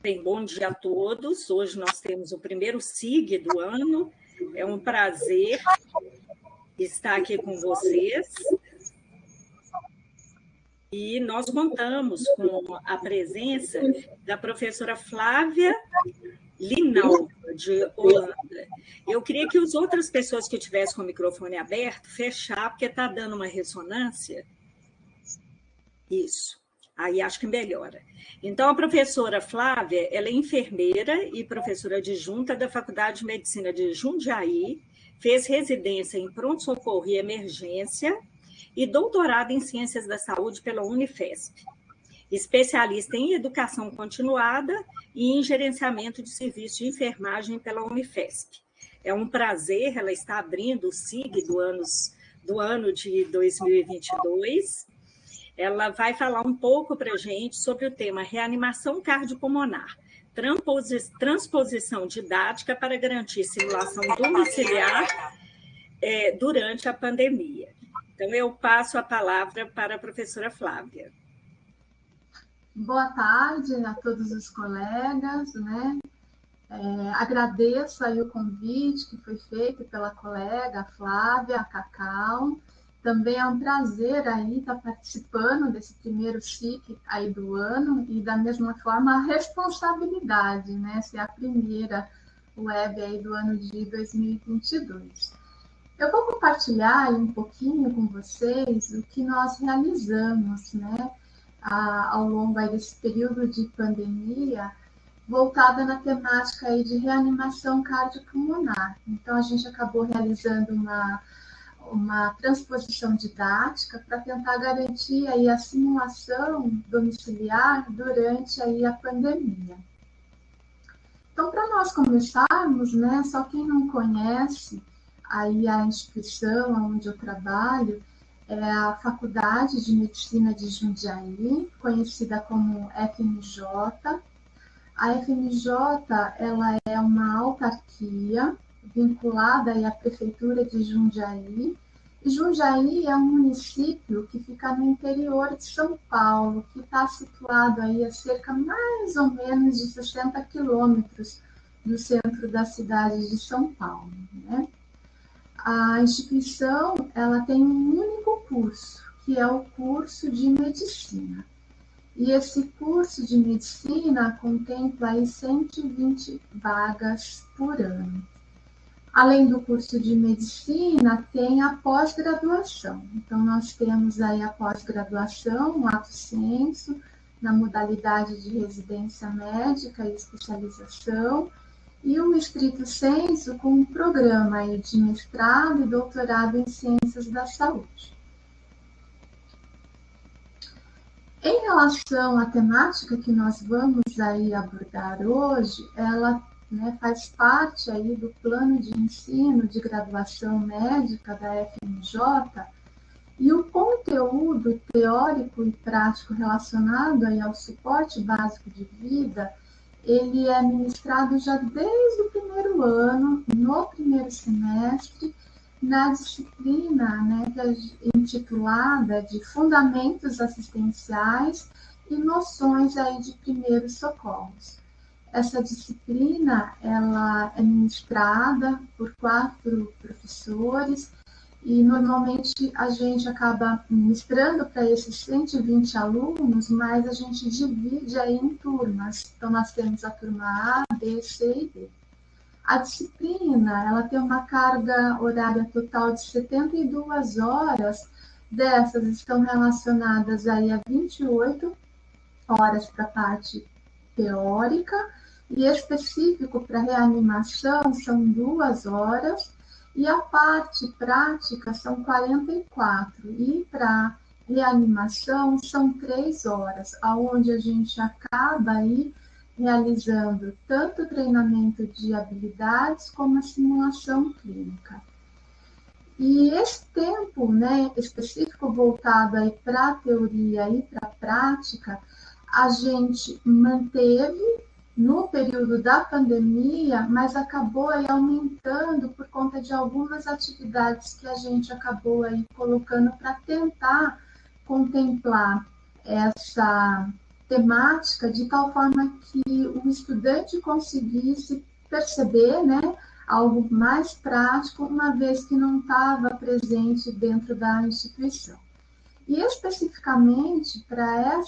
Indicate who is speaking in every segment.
Speaker 1: Bem, bom dia a todos. Hoje nós temos o primeiro SIG do ano. É um prazer estar aqui com vocês. E nós contamos com a presença da professora Flávia Linal, de Holanda. Eu queria que as outras pessoas que tivessem com o microfone aberto, fechar, porque está dando uma ressonância. Isso. Aí acho que melhora. Então, a professora Flávia, ela é enfermeira e professora adjunta da Faculdade de Medicina de Jundiaí, fez residência em pronto-socorro e emergência e doutorado em Ciências da Saúde pela Unifesp. Especialista em educação continuada e em gerenciamento de serviços de enfermagem pela Unifesp. É um prazer, ela está abrindo o SIG do ano de 2022. Ela vai falar um pouco para a gente sobre o tema reanimação cardiopulmonar, transposição didática para garantir simulação domiciliar durante a pandemia. Então, eu passo a palavra para a professora Flávia.
Speaker 2: Boa tarde a todos os colegas, né? Agradeço aí o convite que foi feito pela colega Flávia, a Cacau. Também é um prazer aí estar participando desse primeiro SIC aí do ano e, da mesma forma, a responsabilidade, né? Ser a primeira web aí do ano de 2022. Eu vou compartilhar aí um pouquinho com vocês o que nós realizamos, né? Ao longo aí desse período de pandemia, voltada na temática aí de reanimação cardiopulmonar. Então, a gente acabou realizando uma transposição didática para tentar garantir aí a simulação domiciliar durante aí a pandemia. Então, para nós começarmos, né, só quem não conhece aí a instituição onde eu trabalho é a Faculdade de Medicina de Jundiaí, conhecida como FMJ. A FMJ, ela é uma autarquia vinculada aí à Prefeitura de Jundiaí. E Jundiaí é um município que fica no interior de São Paulo, que está situado aí a cerca mais ou menos de 60 quilômetros do centro da cidade de São Paulo, né? A instituição, ela tem um único curso, que é o curso de medicina. E esse curso de medicina contempla aí 120 vagas por ano. Além do curso de medicina, tem a pós-graduação. Então, nós temos aí a pós-graduação, o lato sensu, na modalidade de residência médica e especialização, e o estrito sensu com um programa aí de mestrado e doutorado em ciências da saúde. Em relação à temática que nós vamos aí abordar hoje, ela faz parte aí do plano de ensino de graduação médica da FMJ, e o conteúdo teórico e prático relacionado aí ao suporte básico de vida, ele é ministrado já desde o primeiro ano, no primeiro semestre, na disciplina intitulada de Fundamentos Assistenciais e Noções aí de Primeiros Socorros. Essa disciplina, ela é ministrada por 4 professores e normalmente a gente acaba ministrando para esses 120 alunos, mas a gente divide aí em turmas. Então, nós temos a turma A, B, C e D. A disciplina, ela tem uma carga horária total de 72 horas, dessas estão relacionadas aí a 28 horas para a parte teórica, e específico para reanimação são 2 horas, e a parte prática são 44, e para reanimação são 3 horas, onde a gente acaba aí realizando tanto o treinamento de habilidades como a simulação clínica. E esse tempo, específico voltado aí para a teoria e para a prática, a gente manteve no período da pandemia, mas acabou aí aumentando por conta de algumas atividades que a gente acabou aí colocando para tentar contemplar essa temática de tal forma que o estudante conseguisse perceber, né, algo mais prático, uma vez que não estava presente dentro da instituição. E especificamente para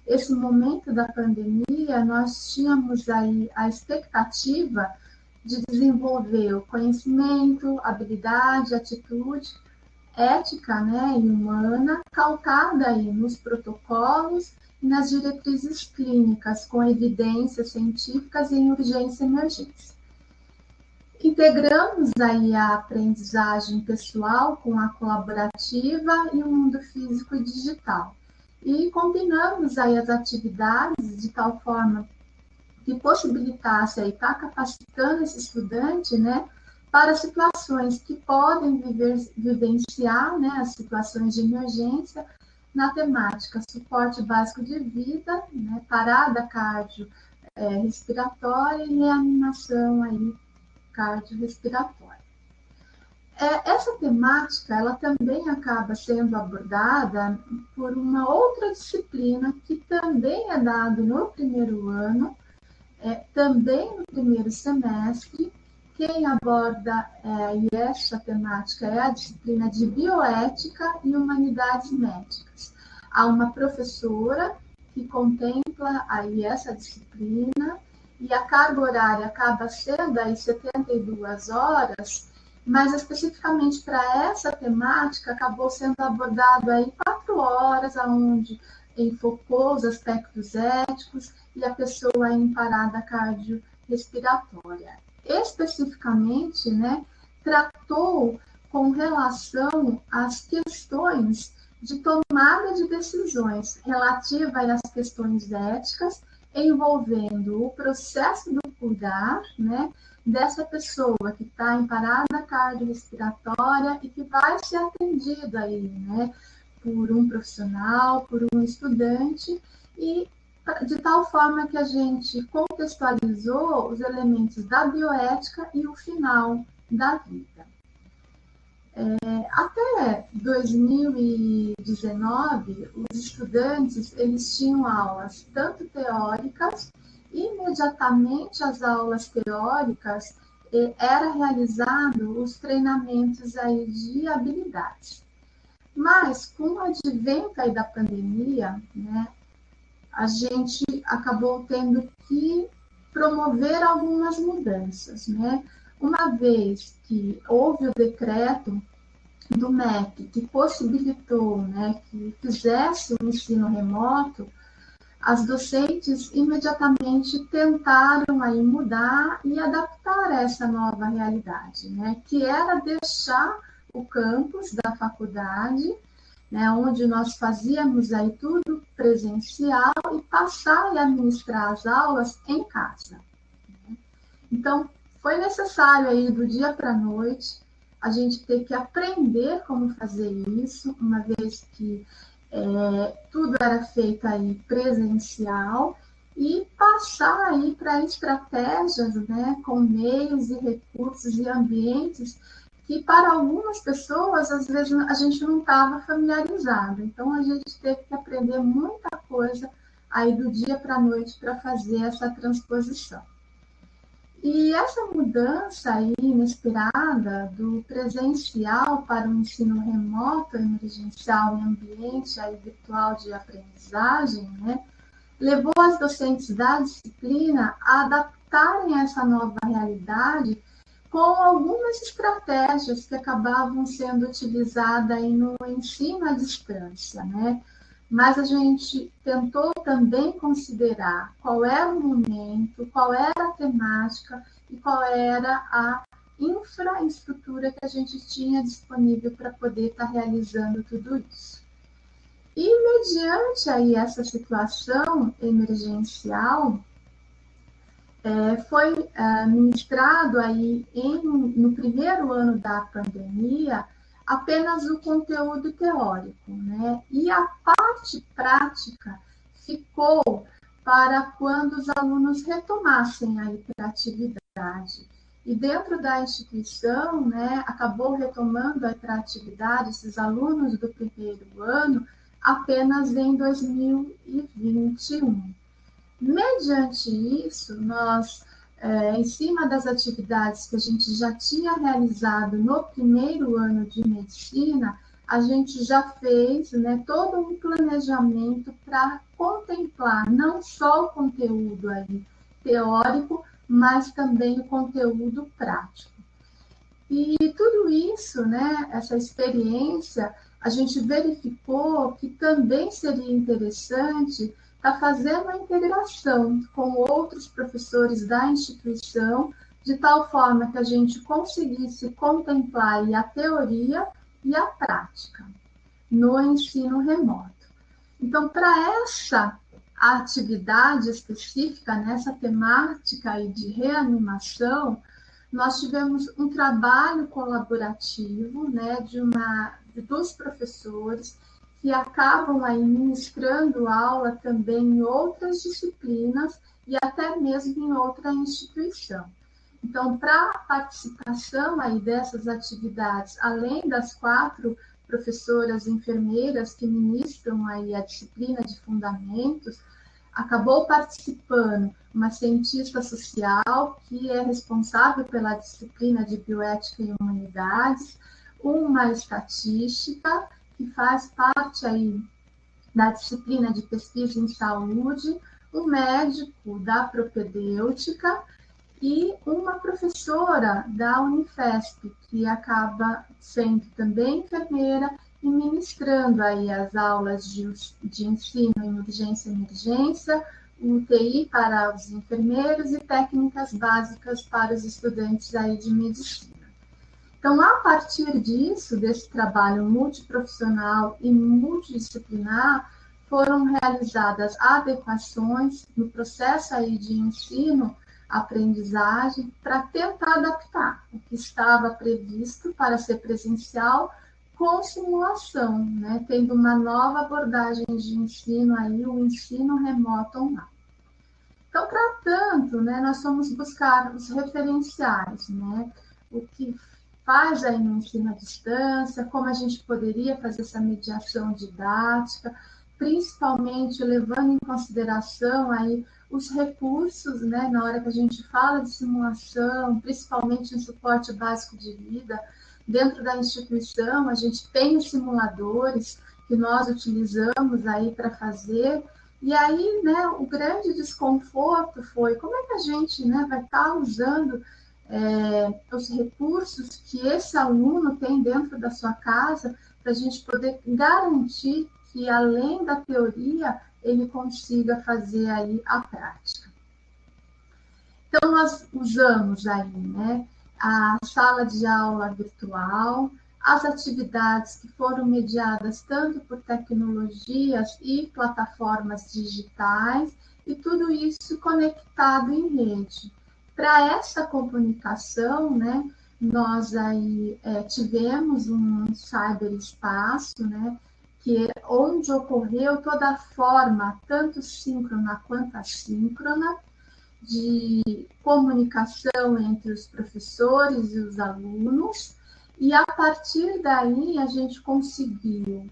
Speaker 2: esse momento da pandemia, nós tínhamos aí a expectativa de desenvolver o conhecimento, habilidade, atitude, ética, né, e humana, calcada aí nos protocolos e nas diretrizes clínicas, com evidências científicas em urgência e emergência. Integramos aí a aprendizagem pessoal com a colaborativa e o mundo físico e digital. E combinamos aí as atividades de tal forma que possibilitasse aí estar capacitando esse estudante, né, para situações que podem vivenciar, né, as situações de emergência na temática suporte básico de vida, né, parada cardiorrespiratória e reanimação aí cardiorrespiratória. Essa temática, ela também acaba sendo abordada por uma outra disciplina que também é dada no primeiro ano, também no primeiro semestre. Quem aborda essa temática é a disciplina de bioética e humanidades médicas. Há uma professora que contempla aí essa disciplina e a carga horária acaba sendo aí 72 horas, mas especificamente para essa temática acabou sendo abordado aí 4 horas, onde enfocou os aspectos éticos e a pessoa em parada cardiorrespiratória. Especificamente, né, tratou com relação às questões de tomada de decisões relativa às questões éticas, envolvendo o processo do cuidar, né, dessa pessoa que está em parada cardiorrespiratória e que vai ser atendida aí, né, por um profissional, por um estudante, e de tal forma que a gente contextualizou os elementos da bioética e o final da vida. Até 2019, os estudantes eles tinham aulas tanto teóricas, e imediatamente às aulas teóricas era realizado os treinamentos aí de habilidades. Mas com o advento aí da pandemia, né, a gente acabou tendo que promover algumas mudanças, né? Uma vez que houve o decreto do MEC que possibilitou, né, que fizesse o ensino remoto, as docentes imediatamente tentaram aí mudar e adaptar essa nova realidade, né, que era deixar o campus da faculdade, né, onde nós fazíamos aí tudo presencial, e passar e administrar as aulas em casa. Então, foi necessário aí do dia para a noite a gente ter que aprender como fazer isso, uma vez que tudo era feito aí presencial, e passar aí para estratégias, né, com meios e recursos e ambientes que para algumas pessoas, às vezes, a gente não estava familiarizado. Então, a gente teve que aprender muita coisa aí do dia para a noite para fazer essa transposição. E essa mudança aí inesperada do presencial para o ensino remoto, emergencial em ambiente aí virtual de aprendizagem, né, levou as docentes da disciplina a adaptarem essa nova realidade com algumas estratégias que acabavam sendo utilizadas aí no ensino à distância, né? Mas a gente tentou também considerar qual era o momento, qual era a temática e qual era a infraestrutura que a gente tinha disponível para poder estar realizando tudo isso. E mediante aí essa situação emergencial, foi ministrado aí no primeiro ano da pandemia apenas o conteúdo teórico, né? E a parte prática ficou para quando os alunos retomassem a hiperatividade. E dentro da instituição, né, acabou retomando a hiperatividade, esses alunos do primeiro ano, apenas em 2021. Mediante isso, nós, em cima das atividades que a gente já tinha realizado no primeiro ano de medicina, a gente já fez, né, todo um planejamento para contemplar não só o conteúdo aí teórico, mas também o conteúdo prático. E tudo isso, né, essa experiência, a gente verificou que também seria interessante estar fazendo a integração com outros professores da instituição, de tal forma que a gente conseguisse contemplar aí a teoria e a prática no ensino remoto. Então, para essa atividade específica, nessa temática aí de reanimação, nós tivemos um trabalho colaborativo, né, dos professores que acabam aí ministrando aula também em outras disciplinas e até mesmo em outra instituição. Então, para a participação aí dessas atividades, além das 4 professoras enfermeiras que ministram aí a disciplina de fundamentos, acabou participando uma cientista social que é responsável pela disciplina de bioética e humanidades, uma estatística que faz parte aí da disciplina de pesquisa em saúde, um médico da propedêutica e uma professora da Unifesp, que acaba sendo também enfermeira e ministrando aí as aulas de ensino em urgência e emergência, UTI para os enfermeiros e técnicas básicas para os estudantes aí de medicina. Então, a partir disso, desse trabalho multiprofissional e multidisciplinar, foram realizadas adequações no processo aí de ensino, aprendizagem, para tentar adaptar o que estava previsto para ser presencial com simulação, né? Tendo uma nova abordagem de ensino aí, o ensino remoto online. Então, para tanto, né, nós fomos buscar os referenciais, né? O que faz aí no ensino à distância, como a gente poderia fazer essa mediação didática, principalmente levando em consideração aí os recursos, né, na hora que a gente fala de simulação, principalmente em suporte básico de vida, dentro da instituição, a gente tem os simuladores que nós utilizamos aí para fazer, e aí, né, o grande desconforto foi como é que a gente, né, vai estar usando os recursos que esse aluno tem dentro da sua casa para a gente poder garantir que, além da teoria, ele consiga fazer aí a prática. Então, nós usamos aí, né, a sala de aula virtual, as atividades que foram mediadas tanto por tecnologias e plataformas digitais, e tudo isso conectado em rede. Para essa comunicação, né, nós aí tivemos um cyberespaço, né, que é onde ocorreu toda a forma, tanto síncrona quanto assíncrona, de comunicação entre os professores e os alunos, e a partir daí a gente conseguiu,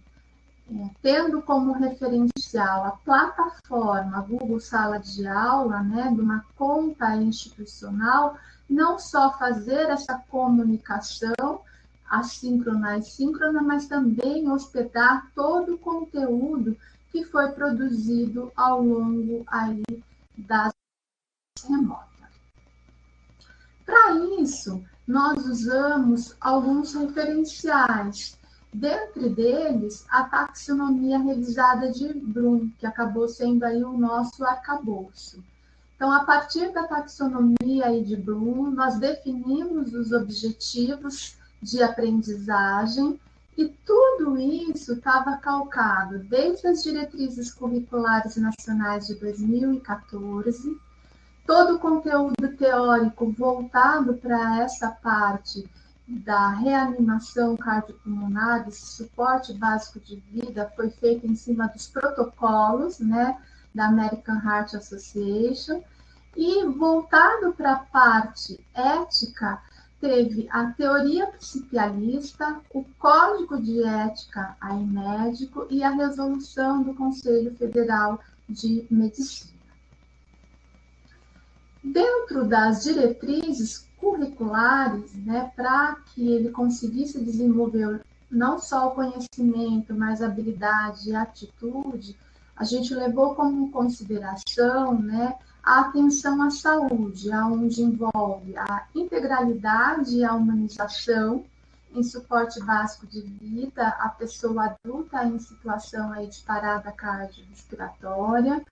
Speaker 2: tendo como referencial a plataforma Google Sala de Aula, né, de uma conta institucional, não só fazer essa comunicação assíncrona e síncrona, mas também hospedar todo o conteúdo que foi produzido ao longo aí das remotas. Para isso, nós usamos alguns referenciais. Dentre deles, a taxonomia revisada de Bloom, que acabou sendo aí o nosso arcabouço. Então, a partir da taxonomia aí de Bloom, nós definimos os objetivos de aprendizagem e tudo isso estava calcado desde as diretrizes curriculares nacionais de 2014, todo o conteúdo teórico voltado para essa parte da reanimação cardiopulmonar, esse suporte básico de vida, foi feito em cima dos protocolos, né, da American Heart Association, e voltado para a parte ética, teve a teoria principalista, o Código de Ética aí médico e a resolução do Conselho Federal de Medicina. Dentro das diretrizes curriculares, né, para que ele conseguisse desenvolver não só o conhecimento, mas a habilidade e a atitude, a gente levou como consideração, né, a atenção à saúde, onde envolve a integralidade e a humanização em suporte básico de vida, a pessoa adulta em situação aí de parada cardiorrespiratória,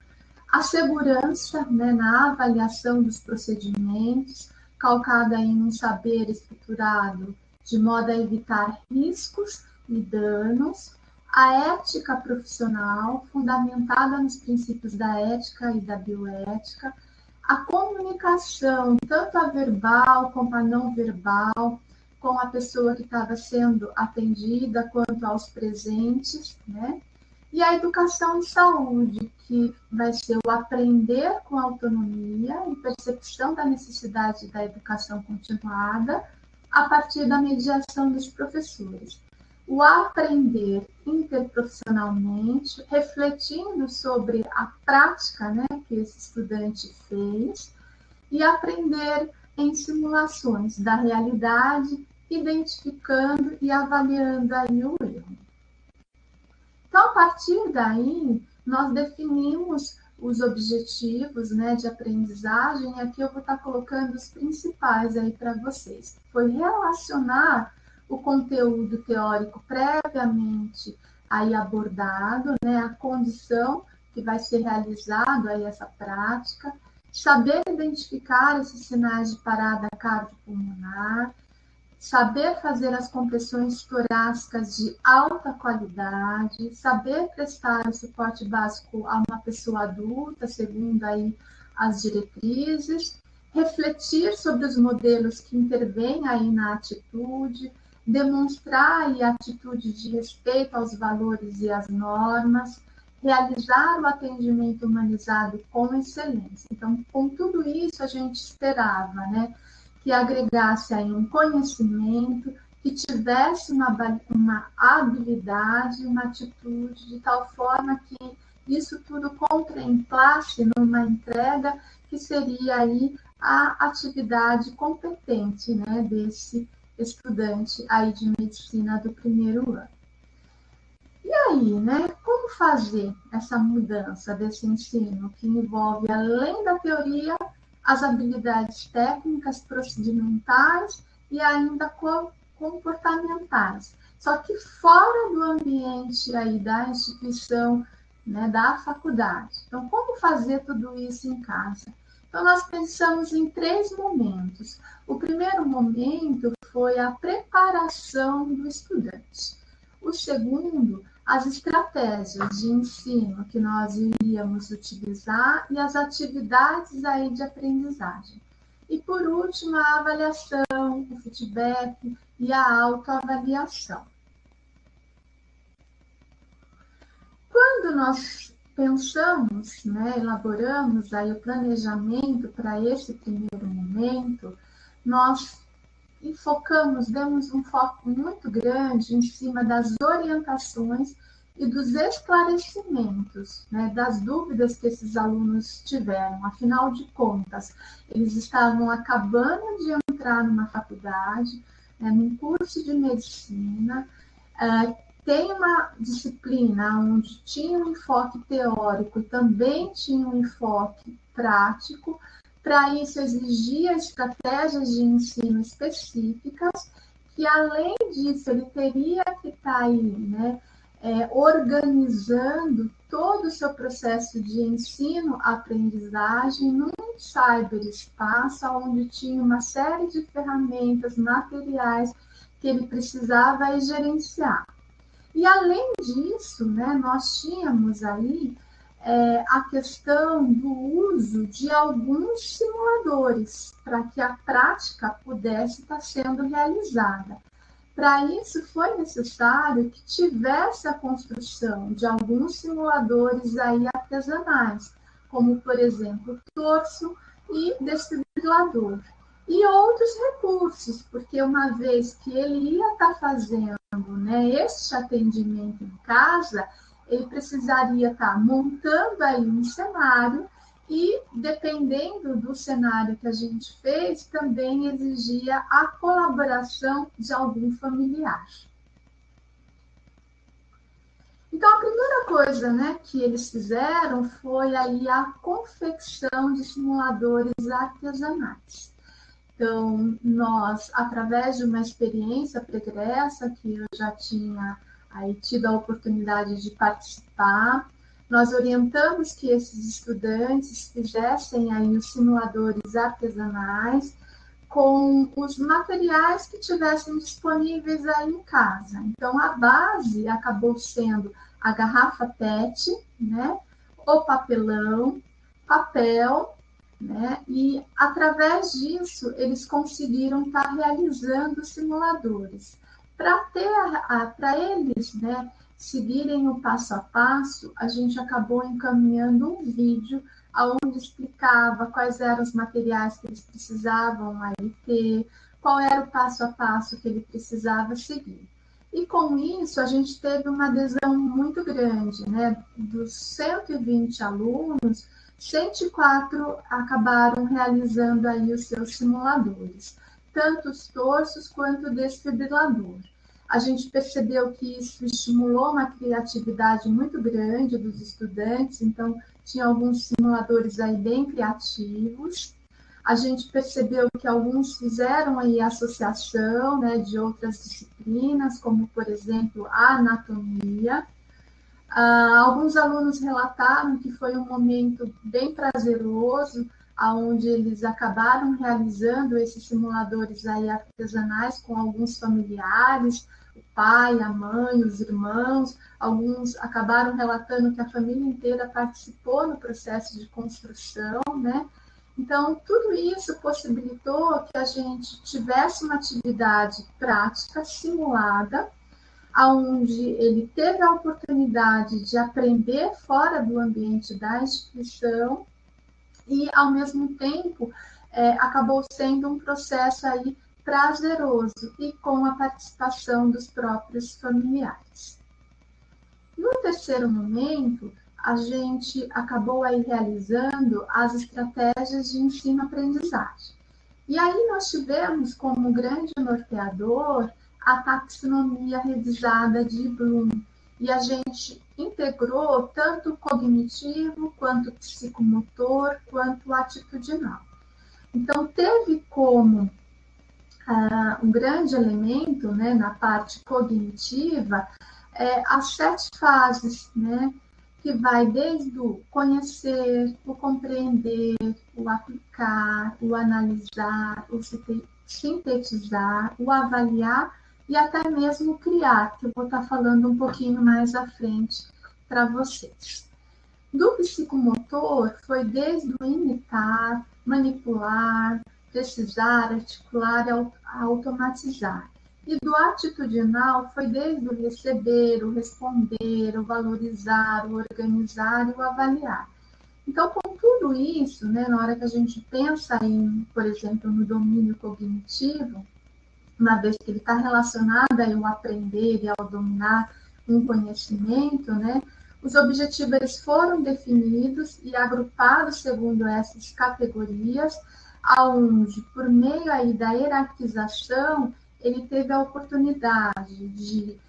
Speaker 2: a segurança, né, na avaliação dos procedimentos, calcada em um saber estruturado de modo a evitar riscos e danos, a ética profissional, fundamentada nos princípios da ética e da bioética, a comunicação, tanto a verbal como a não verbal, com a pessoa que estava sendo atendida, quanto aos presentes, né? E a educação em saúde, que vai ser o aprender com autonomia e percepção da necessidade da educação continuada a partir da mediação dos professores. O aprender interprofissionalmente, refletindo sobre a prática, né, que esse estudante fez, e aprender em simulações da realidade, identificando e avaliando aí o erro. Então, a partir daí, nós definimos os objetivos, né, de aprendizagem, e aqui eu vou estar colocando os principais aí para vocês. Foi relacionar o conteúdo teórico previamente aí abordado, né, a condição que vai ser realizado aí essa prática, saber identificar esses sinais de parada cardiopulmonar, saber fazer as compressões torácicas de alta qualidade, saber prestar o suporte básico a uma pessoa adulta, segundo aí as diretrizes, refletir sobre os modelos que intervêm aí na atitude, demonstrar aí a atitude de respeito aos valores e às normas, realizar o atendimento humanizado com excelência. Então, com tudo isso, a gente esperava, né, que agregasse aí um conhecimento, que tivesse uma habilidade, uma atitude, de tal forma que isso tudo contemplasse numa entrega que seria aí a atividade competente, né, desse estudante aí de medicina do primeiro ano. E aí, né, como fazer essa mudança desse ensino que envolve, além da teoria, as habilidades técnicas, procedimentais e ainda comportamentais. Só que fora do ambiente aí da instituição, né, da faculdade. Então, como fazer tudo isso em casa? Então, nós pensamos em 3 momentos. O primeiro momento foi a preparação do estudante. O segundo, as estratégias de ensino que nós iríamos utilizar e as atividades aí de aprendizagem. E, por último, a avaliação, o feedback e a autoavaliação. Quando nós pensamos, né, elaboramos aí o planejamento para esse primeiro momento, nós demos um foco muito grande em cima das orientações e dos esclarecimentos, né, das dúvidas que esses alunos tiveram. Afinal de contas, eles estavam acabando de entrar numa faculdade, né, num curso de medicina, tem uma disciplina onde tinha um enfoque teórico e também tinha um enfoque prático. Para isso, exigia estratégias de ensino específicas, que, além disso, ele teria que estar aí, né, organizando todo o seu processo de ensino-aprendizagem num cyberespaço, onde tinha uma série de ferramentas, materiais que ele precisava gerenciar. E, além disso, né, nós tínhamos aí a questão do uso de alguns simuladores para que a prática pudesse estar sendo realizada. Para isso, foi necessário que tivesse a construção de alguns simuladores aí artesanais, como, por exemplo, torso e desfibrilador. e outros recursos, porque uma vez que ele ia estar fazendo, né, este atendimento em casa, ele precisaria estar montando aí um cenário e, dependendo do cenário que a gente fez, também exigia a colaboração de algum familiar. Então, a primeira coisa, né, que eles fizeram foi aí a confecção de simuladores artesanais. Então, nós, através de uma experiência pregressa, que eu já tinha aí tido a oportunidade de participar, nós orientamos que esses estudantes fizessem aí os simuladores artesanais com os materiais que tivessem disponíveis aí em casa. Então, a base acabou sendo a garrafa PET, né, o papelão, papel, né, e através disso eles conseguiram estar realizando simuladores. Para eles, né, seguirem o passo a passo, a gente acabou encaminhando um vídeo onde explicava quais eram os materiais que eles precisavam aí ter, qual era o passo a passo que ele precisava seguir. E com isso, a gente teve uma adesão muito grande, né? Dos 120 alunos, 104 acabaram realizando aí os seus simuladores, tanto os torsos quanto o desfibrilador. A gente percebeu que isso estimulou uma criatividade muito grande dos estudantes, então tinha alguns simuladores aí bem criativos. A gente percebeu que alguns fizeram aí associação, né, de outras disciplinas, como, por exemplo, a anatomia. Alguns alunos relataram que foi um momento bem prazeroso, onde eles acabaram realizando esses simuladores aí artesanais com alguns familiares, o pai, a mãe, os irmãos. Alguns acabaram relatando que a família inteira participou no processo de construção, né? Então, tudo isso possibilitou que a gente tivesse uma atividade prática, simulada, onde ele teve a oportunidade de aprender fora do ambiente da instituição e, ao mesmo tempo, acabou sendo um processo aí prazeroso e com a participação dos próprios familiares. No terceiro momento, a gente acabou aí realizando as estratégias de ensino-aprendizagem. E aí nós tivemos como grande norteador a taxonomia revisada de Bloom. E a gente integrou tanto o cognitivo, quanto o psicomotor, quanto o atitudinal. Então, teve como um grande elemento, né, na parte cognitiva, as 7 fases, né, que vai desde o conhecer, o compreender, o aplicar, o analisar, o sintetizar, o avaliar e até mesmo criar, que eu vou estar falando um pouquinho mais à frente para vocês. Do psicomotor foi desde o imitar, manipular, precisar, articular e automatizar. E do atitudinal foi desde o receber, o responder, o valorizar, o organizar e o avaliar. Então, com tudo isso, né, na hora que a gente pensa em, por exemplo, no domínio cognitivo, uma vez que ele está relacionado ao aprender e ao dominar um conhecimento, né, os objetivos foram definidos e agrupados segundo essas categorias, onde, por meio aí da hierarquização, ele teve a oportunidade de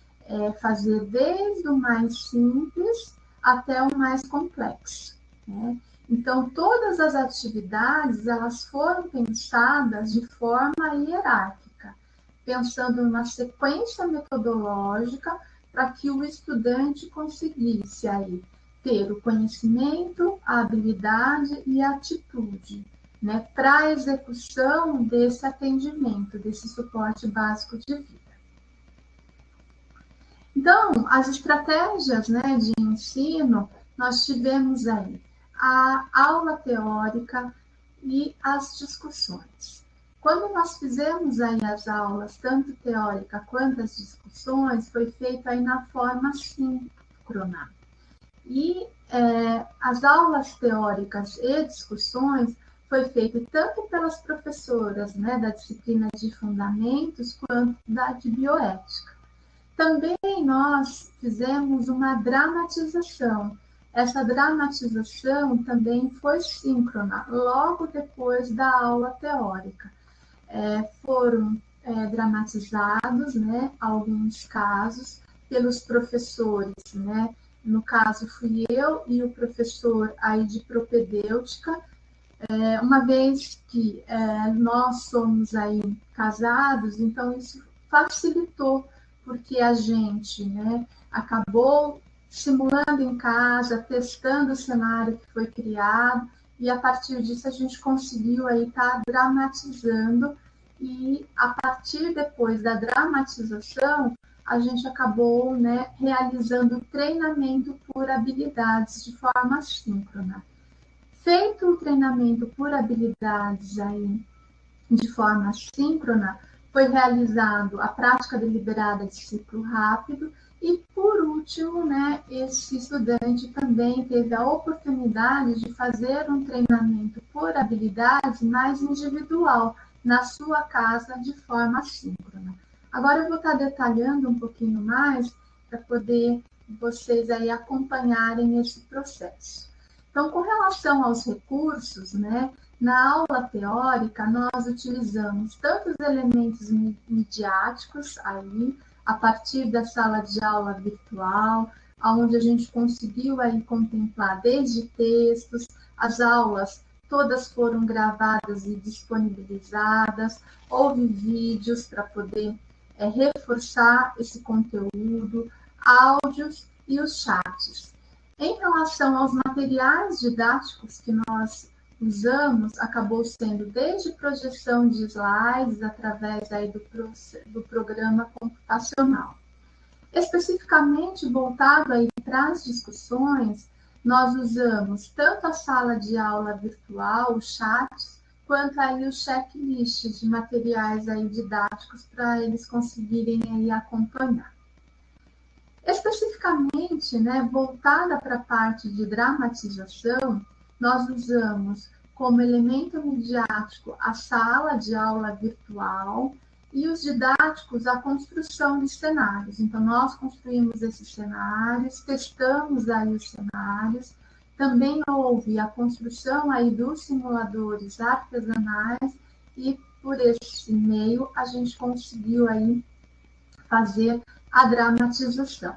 Speaker 2: fazer desde o mais simples até o mais complexo, né? Então, todas as atividades, elas foram pensadas de forma hierárquica, pensando numa sequência metodológica para que o estudante conseguisse aí ter o conhecimento, a habilidade e a atitude, né, para a execução desse atendimento, desse suporte básico de vida. Então, as estratégias, né, de ensino, nós tivemos aí a aula teórica e as discussões. Quando nós fizemos aí as aulas, tanto teórica quanto as discussões, foi feito aí na forma síncrona. E as aulas teóricas e discussões foi feito tanto pelas professoras, né, da disciplina de fundamentos, quanto da de bioética. Também nós fizemos uma dramatização. Essa dramatização também foi síncrona, logo depois da aula teórica. Foram dramatizados, né, alguns casos pelos professores, né? No caso, fui eu e o professor aí de propedêutica, uma vez que nós somos aí casados, então isso facilitou, porque a gente, né, acabou simulando em casa, testando o cenário que foi criado, e a partir disso a gente conseguiu aí estar dramatizando, e a partir depois da dramatização, a gente acabou, né, realizando o treinamento por habilidades de forma síncrona. Feito o treinamento por habilidades aí de forma síncrona, foi realizado a prática deliberada de ciclo rápido e, por último, né, esse estudante também teve a oportunidade de fazer um treinamento por habilidades mais individual na sua casa de forma síncrona. Agora eu vou estar detalhando um pouquinho mais para poder vocês aí acompanharem esse processo. Então, com relação aos recursos, né, na aula teórica, nós utilizamos tanto os elementos midiáticos aí, a partir da sala de aula virtual, onde a gente conseguiu aí contemplar desde textos, as aulas todas foram gravadas e disponibilizadas, houve vídeos para poder reforçar esse conteúdo, áudios e os chats. Em relação aos materiais didáticos que nós usamos, acabou sendo desde projeção de slides, através aí do programa computacional. Especificamente voltado aí para as discussões, nós usamos tanto a sala de aula virtual, os chats, quanto aí os checklists de materiais aí didáticos para eles conseguirem aí acompanhar. Especificamente, né, voltada para a parte de dramatização, nós usamos como elemento midiático a sala de aula virtual e os didáticos a construção de cenários. Então, nós construímos esses cenários, testamos aí os cenários, também houve a construção aí dos simuladores artesanais e, por esse meio, a gente conseguiu aí fazer a dramatização.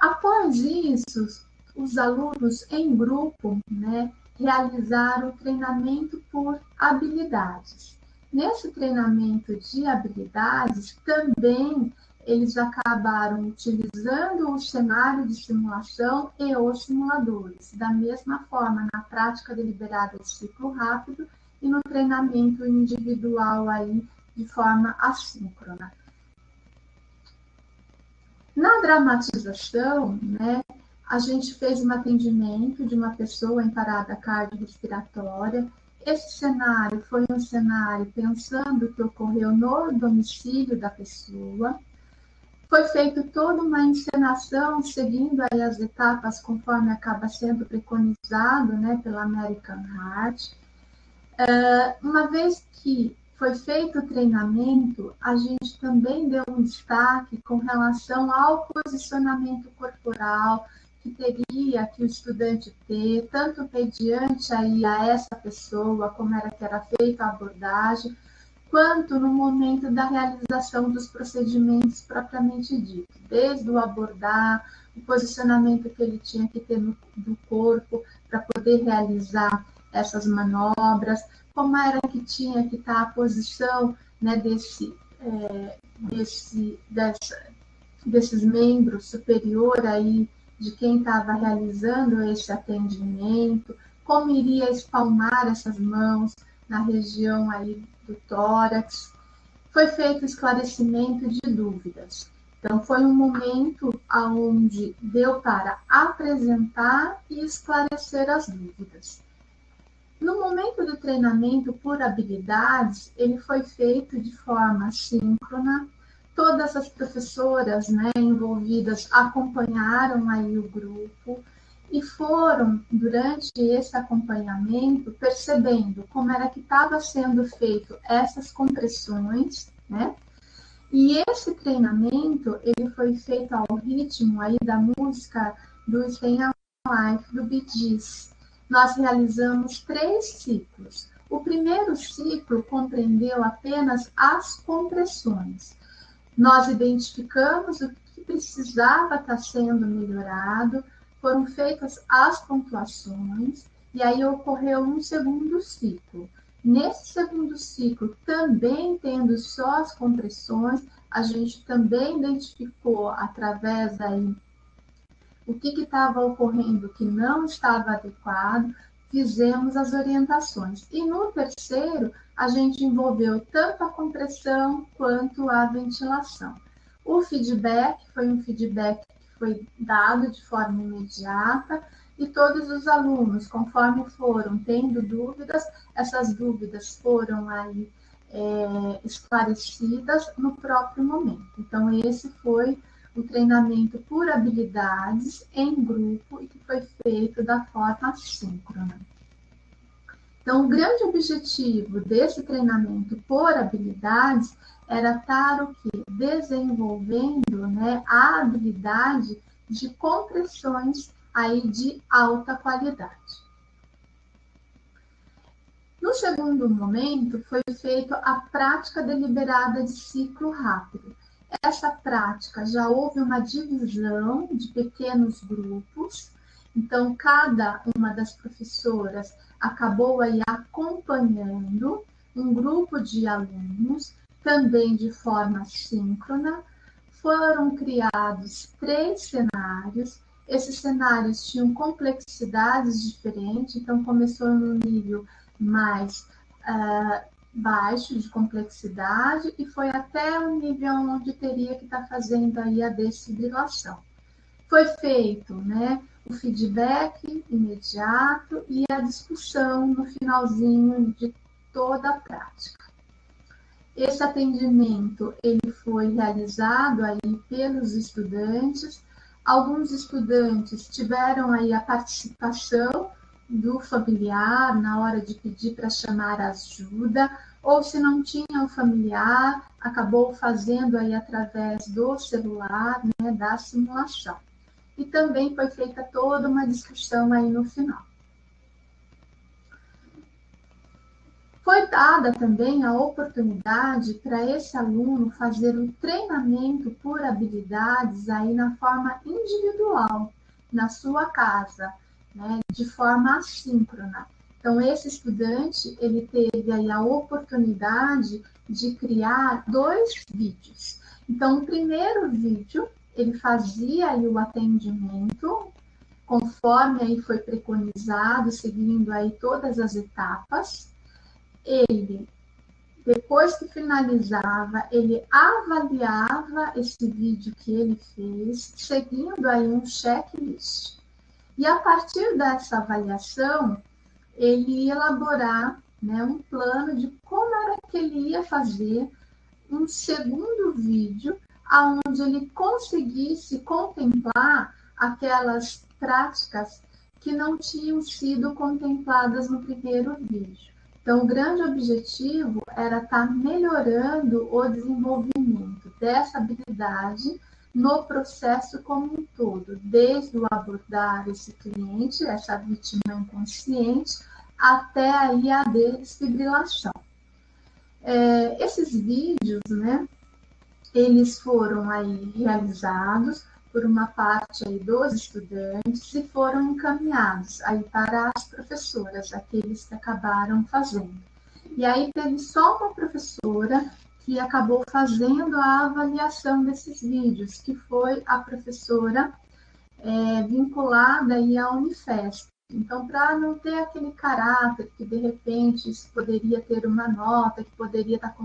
Speaker 2: Após isso, os alunos em grupo, né, realizaram o treinamento por habilidades. Nesse treinamento de habilidades, também eles acabaram utilizando o cenário de simulação e os simuladores, da mesma forma na prática deliberada de ciclo rápido e no treinamento individual aí de forma assíncrona. Na dramatização, né, a gente fez um atendimento de uma pessoa em parada cardiorrespiratória. Esse cenário foi um cenário pensando que ocorreu no domicílio da pessoa. Foi feita toda uma encenação, seguindo aí as etapas conforme acaba sendo preconizado, né, pela American Heart. Uma vez que foi feito o treinamento, a gente também deu um destaque com relação ao posicionamento corporal que teria que o estudante ter, tanto mediante aí a essa pessoa, como era que era feita a abordagem, quanto no momento da realização dos procedimentos propriamente dito, desde o abordar, o posicionamento que ele tinha que ter do corpo para poder realizar essas manobras, como era que tinha que estar a posição, né, desses membros superior aí de quem estava realizando esse atendimento, como iria espalmar essas mãos na região aí do tórax. Foi feito esclarecimento de dúvidas. Então, foi um momento onde deu para apresentar e esclarecer as dúvidas. No momento do treinamento por habilidades, ele foi feito de forma síncrona. Todas as professoras, né, envolvidas acompanharam aí o grupo e foram, durante esse acompanhamento, percebendo como era que estava sendo feito essas compressões, né? E esse treinamento, ele foi feito ao ritmo aí da música do Stay Alive, do Bee Gees. Nós realizamos 3 ciclos. O primeiro ciclo compreendeu apenas as compressões. Nós identificamos o que precisava estar sendo melhorado, foram feitas as pontuações, e aí ocorreu um segundo ciclo. Nesse segundo ciclo, também tendo só as compressões, a gente também identificou através daí o que estava ocorrendo que não estava adequado, fizemos as orientações. E no terceiro, a gente envolveu tanto a compressão quanto a ventilação. O feedback foi um feedback que foi dado de forma imediata e todos os alunos, conforme foram tendo dúvidas, essas dúvidas foram aí esclarecidas no próprio momento. Então, esse foi o treinamento por habilidades em grupo e que foi feito da forma síncrona. Então, o grande objetivo desse treinamento por habilidades era estar o quê? Desenvolvendo, né, a habilidade de compressões aí de alta qualidade. No segundo momento, foi feita a prática deliberada de ciclo rápido. Essa prática já houve uma divisão de pequenos grupos, então cada uma das professoras acabou aí acompanhando um grupo de alunos, também de forma síncrona. Foram criados 3 cenários, esses cenários tinham complexidades diferentes, então começou no nível mais baixo de complexidade e foi até o nível onde teria que estar fazendo aí a desfibrilação. Foi feito, né, o feedback imediato e a discussão no finalzinho de toda a prática. Esse atendimento ele foi realizado aí pelos estudantes. Alguns estudantes tiveram aí a participação do familiar na hora de pedir para chamar ajuda, ou se não tinha o familiar, acabou fazendo aí através do celular, né, da simulação. E também foi feita toda uma discussão aí no final. Foi dada também a oportunidade para esse aluno fazer o treinamento por habilidades aí na forma individual, na sua casa, né, de forma assíncrona. Então, esse estudante, ele teve aí a oportunidade de criar 2 vídeos. Então, o primeiro vídeo, ele fazia aí o atendimento, conforme aí foi preconizado, seguindo aí todas as etapas. Ele, depois que finalizava, ele avaliava esse vídeo que ele fez, seguindo aí um checklist. E a partir dessa avaliação, ele ia elaborar, né, um plano de como era que ele ia fazer um segundo vídeo, onde ele conseguisse contemplar aquelas práticas que não tinham sido contempladas no primeiro vídeo. Então, o grande objetivo era estar melhorando o desenvolvimento dessa habilidade no processo como um todo, desde o abordar esse cliente, essa vítima inconsciente, até aí a desfibrilação. Esses vídeos, né, eles foram aí realizados por uma parte aí dos estudantes e foram encaminhados aí para as professoras, aqueles que acabaram fazendo. E aí teve só uma professora que acabou fazendo a avaliação desses vídeos, que foi a professora vinculada aí à Unifesp. Então, para não ter aquele caráter que, de repente, isso poderia ter uma nota, que poderia estar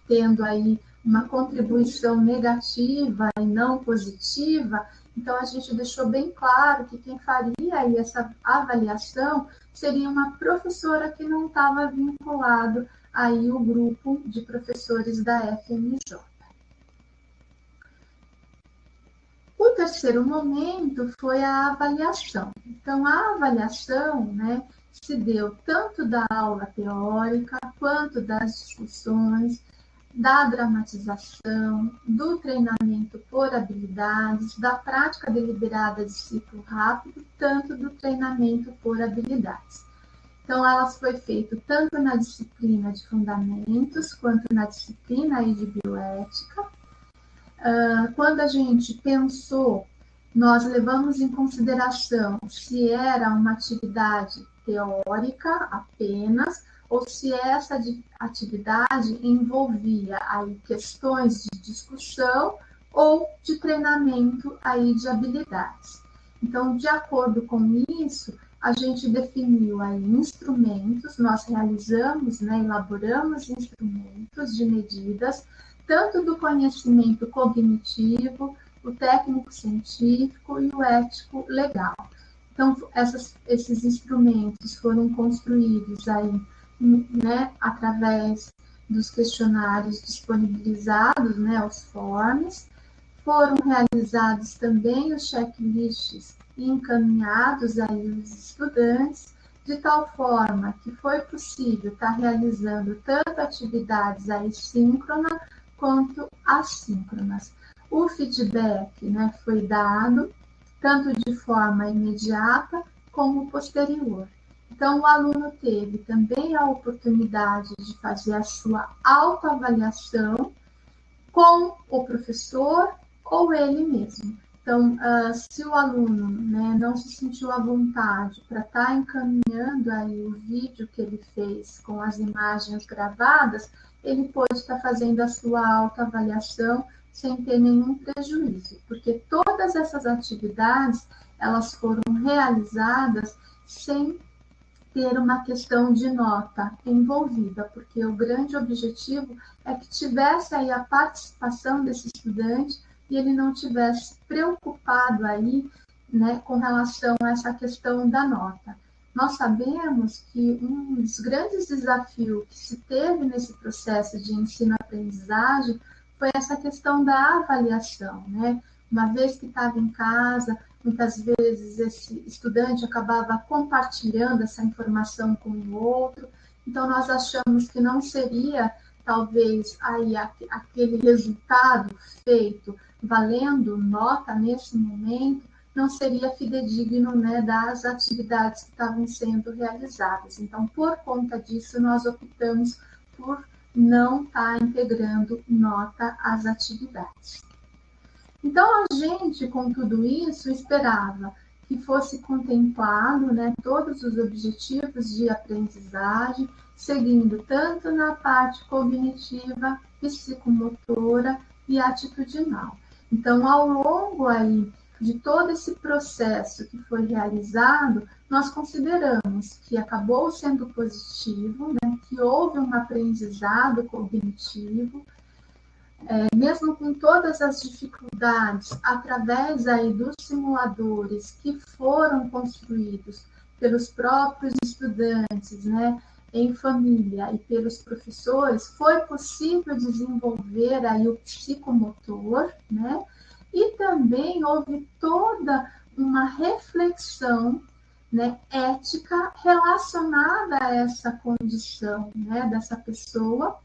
Speaker 2: tendo aí uma contribuição negativa e não positiva, então a gente deixou bem claro que quem faria aí essa avaliação seria uma professora que não estava vinculado aí o grupo de professores da FMJ. O o terceiro momento foi a avaliação. Então, a avaliação, né, se deu tanto da aula teórica, quanto das discussões, da dramatização, do treinamento por habilidades, da prática deliberada de ciclo rápido, tanto do treinamento por habilidades. Então, elas foi feito tanto na disciplina de fundamentos, quanto na disciplina aí de bioética. Quando a gente pensou, nós levamos em consideração se era uma atividade teórica apenas, ou se essa atividade envolvia aí questões de discussão ou de treinamento aí de habilidades. Então, de acordo com isso, a gente definiu aí instrumentos, nós realizamos, né, elaboramos instrumentos de medidas, tanto do conhecimento cognitivo, o técnico-científico e o ético-legal. Então, esses instrumentos foram construídos aí, né, através dos questionários disponibilizados, né, os forms, foram realizados também os checklists e encaminhados aí os estudantes, de tal forma que foi possível estar realizando tanto atividades aí síncronas quanto assíncronas. O feedback, né, foi dado tanto de forma imediata como posterior. Então, o aluno teve também a oportunidade de fazer a sua autoavaliação com o professor ou ele mesmo. Então, se o aluno, né, não se sentiu à vontade para estar encaminhando aí o vídeo que ele fez com as imagens gravadas, ele pode estar fazendo a sua autoavaliação sem ter nenhum prejuízo, porque todas essas atividades, elas foram realizadas sem ter uma questão de nota envolvida, porque o grande objetivo é que tivesse aí a participação desse estudante e ele não tivesse preocupado aí, né, com relação a essa questão da nota. Nós sabemos que um dos grandes desafios que se teve nesse processo de ensino-aprendizagem foi essa questão da avaliação, né? Uma vez que estava em casa, muitas vezes esse estudante acabava compartilhando essa informação com o outro, então nós achamos que não seria, talvez, aí aquele resultado feito valendo nota nesse momento, não seria fidedigno, né, das atividades que estavam sendo realizadas. Então, por conta disso, nós optamos por não estar integrando nota às atividades. Então, a gente, com tudo isso, esperava que fosse contemplado, né, todos os objetivos de aprendizagem, seguindo tanto na parte cognitiva, psicomotora e atitudinal. Então, ao longo aí de todo esse processo que foi realizado, nós consideramos que acabou sendo positivo, né, que houve um aprendizado cognitivo, mesmo com todas as dificuldades, através aí dos simuladores que foram construídos pelos próprios estudantes, né, em família e pelos professores, foi possível desenvolver aí o psicomotor, né, e também houve toda uma reflexão, né, ética relacionada a essa condição, né, dessa pessoa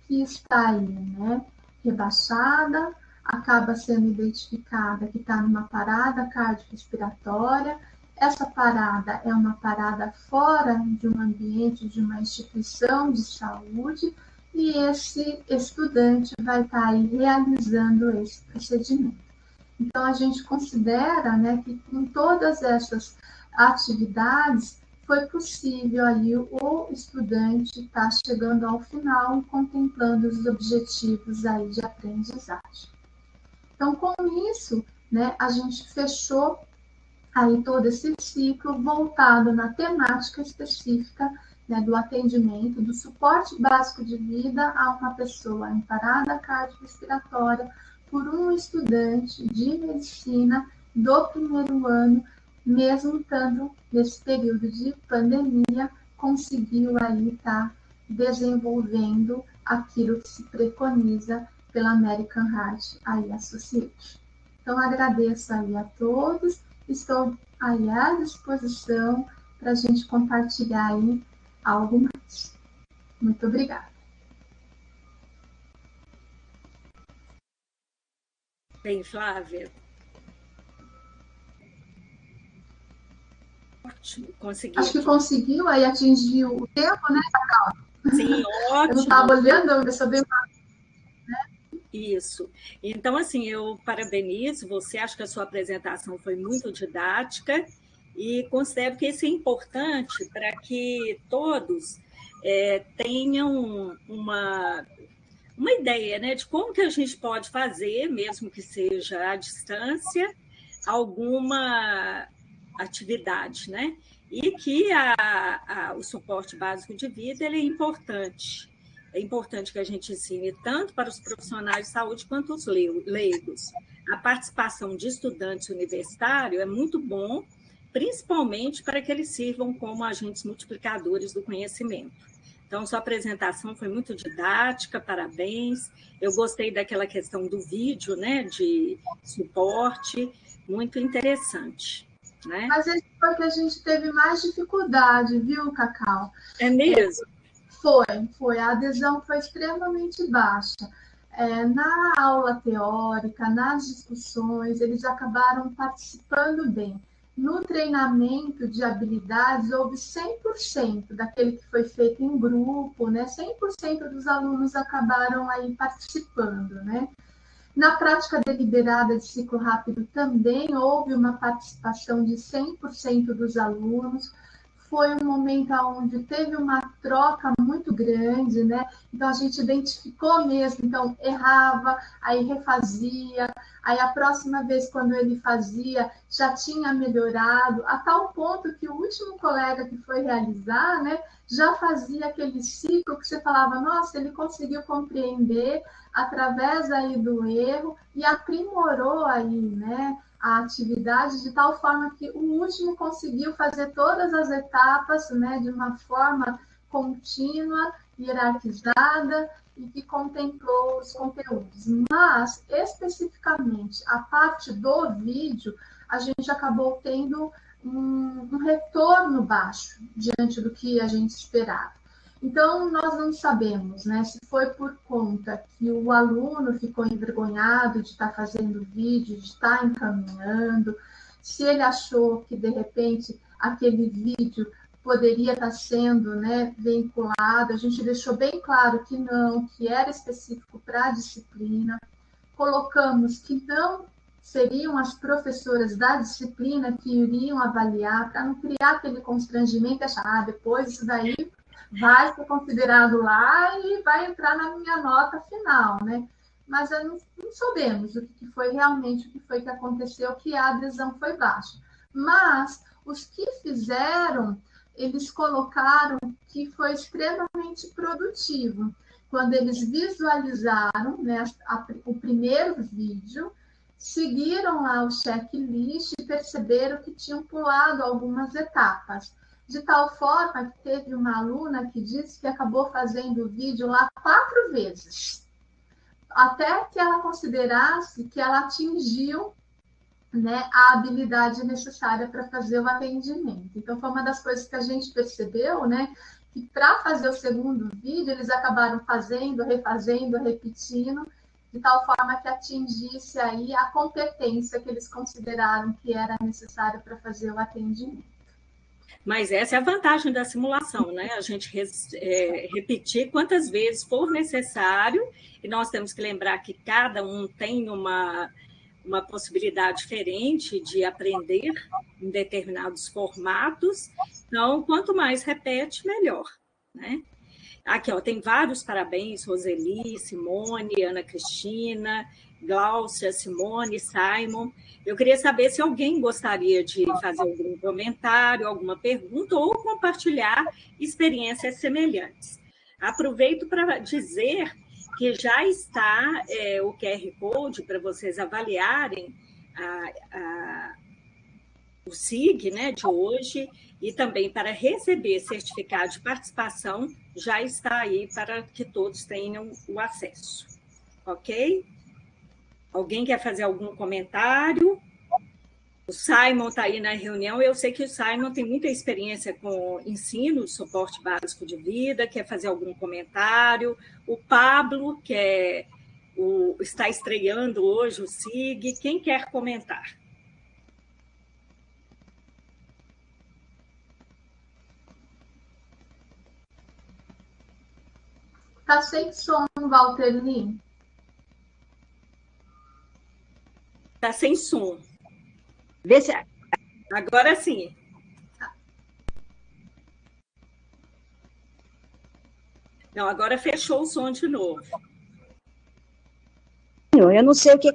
Speaker 2: que está aí, né, rebaixada, acaba sendo identificada que está numa parada cardiorrespiratória. Essa parada é uma parada fora de um ambiente, de uma instituição de saúde, e esse estudante vai estar aí realizando esse procedimento. Então, a gente considera, né, que com todas essas atividades, foi possível aí o estudante estar chegando ao final e contemplando os objetivos aí de aprendizagem. Então, com isso, né, a gente fechou aí todo esse ciclo voltado na temática específica, né, do atendimento, do suporte básico de vida a uma pessoa em parada cardiorrespiratória por um estudante de medicina do primeiro ano, mesmo estando nesse período de pandemia, conseguiu aí estar desenvolvendo aquilo que se preconiza pela American Heart Association. Então, agradeço aí a todos, estou aí à disposição para a gente compartilhar aí algo mais. Muito obrigada.
Speaker 1: Bem, Flávia. Consegui.
Speaker 2: Acho que conseguiu aí atingir o tempo, né, Cacau?
Speaker 1: Sim, ótimo.
Speaker 2: Eu não estava olhando, eu só dei uma...
Speaker 1: Isso. Então, assim, eu parabenizo você, acho que a sua apresentação foi muito didática e considero que isso é importante para que todos tenham uma ideia, né, de como que a gente pode fazer, mesmo que seja à distância, alguma atividade, né? E que o suporte básico de vida ele é importante. É importante que a gente ensine tanto para os profissionais de saúde quanto os leigos. A participação de estudantes universitários é muito bom, principalmente para que eles sirvam como agentes multiplicadores do conhecimento. Então, sua apresentação foi muito didática, parabéns. Eu gostei daquela questão do vídeo, né, de suporte, muito interessante. Né?
Speaker 2: Mas esse foi que a gente teve mais dificuldade, viu, Cacau?
Speaker 1: É mesmo?
Speaker 2: Foi. A adesão foi extremamente baixa. Na aula teórica, nas discussões, eles acabaram participando bem. No treinamento de habilidades, houve 100% daquele que foi feito em grupo, né? 100% dos alunos acabaram aí participando, né? Na prática deliberada de ciclo rápido também houve uma participação de 100% dos alunos. Foi um momento onde teve uma troca muito grande, né? Então a gente identificou mesmo, então errava, aí refazia, aí a próxima vez quando ele fazia já tinha melhorado, a tal ponto que o último colega que foi realizar, né, já fazia aquele ciclo que você falava, nossa, ele conseguiu compreender através aí do erro e aprimorou aí, né, a atividade de tal forma que o último conseguiu fazer todas as etapas, né, de uma forma contínua, hierarquizada e que contemplou os conteúdos. Mas, especificamente, a parte do vídeo, a gente acabou tendo um retorno baixo diante do que a gente esperava. Então, nós não sabemos, né, se foi por conta que o aluno ficou envergonhado de estar fazendo vídeo, de estar encaminhando, se ele achou que, de repente, aquele vídeo poderia estar sendo, né, vinculado. A gente deixou bem claro que não, que era específico para a disciplina. Colocamos que não seriam as professoras da disciplina que iriam avaliar, para não criar aquele constrangimento e achar, depois isso daí vai ser considerado lá e vai entrar na minha nota final, né? Mas não sabemos o que foi realmente, o que foi que aconteceu, que a adesão foi baixa. Mas os que fizeram, eles colocaram que foi extremamente produtivo. Quando eles visualizaram, né, o primeiro vídeo, seguiram lá o checklist e perceberam que tinham pulado algumas etapas. De tal forma que teve uma aluna que disse que acabou fazendo o vídeo lá 4 vezes, até que ela considerasse que ela atingiu, né, a habilidade necessária para fazer o atendimento. Então, foi uma das coisas que a gente percebeu, né, que para fazer o segundo vídeo, eles acabaram fazendo, refazendo, repetindo, de tal forma que atingisse aí a competência que eles consideraram que era necessária para fazer o atendimento.
Speaker 1: Mas essa é a vantagem da simulação, né? A gente repetir quantas vezes for necessário, e nós temos que lembrar que cada um tem uma possibilidade diferente de aprender em determinados formatos. Então, quanto mais repete, melhor, né? Aqui, ó, tem vários parabéns, Roseli, Simone, Ana Cristina, Gláucia, Simone, Simon. Eu queria saber se alguém gostaria de fazer algum comentário, alguma pergunta ou compartilhar experiências semelhantes. Aproveito para dizer que já está o QR Code para vocês avaliarem o SIG, né, de hoje, e também para receber certificado de participação, já está aí para que todos tenham o acesso. Ok? Alguém quer fazer algum comentário? O Simon está aí na reunião. Eu sei que o Simon tem muita experiência com ensino, suporte básico de vida, quer fazer algum comentário. O Pablo, está estreando hoje o SIG. Quem quer comentar?
Speaker 2: Tá sem som, Walter Lee.
Speaker 1: Está sem som.
Speaker 3: Vê se...
Speaker 1: Agora sim. Não, agora fechou o som de novo.
Speaker 3: Eu não sei o que...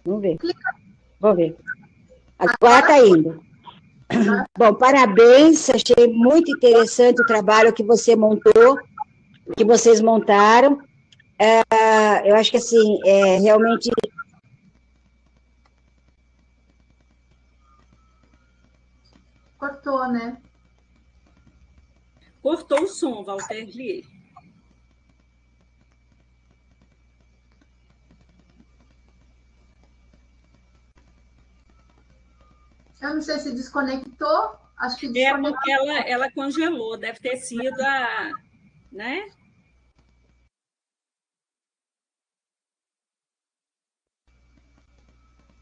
Speaker 3: Vamos ver. Vou ver. Agora está indo. Bom, parabéns. Achei muito interessante o trabalho que você montou, que vocês montaram. Eu acho que, assim, realmente...
Speaker 2: Cortou, né?
Speaker 1: Cortou o som, Walter Lee.
Speaker 2: Eu não sei se desconectou. Acho que desconectou.
Speaker 1: Porque ela congelou, deve ter sido a... né?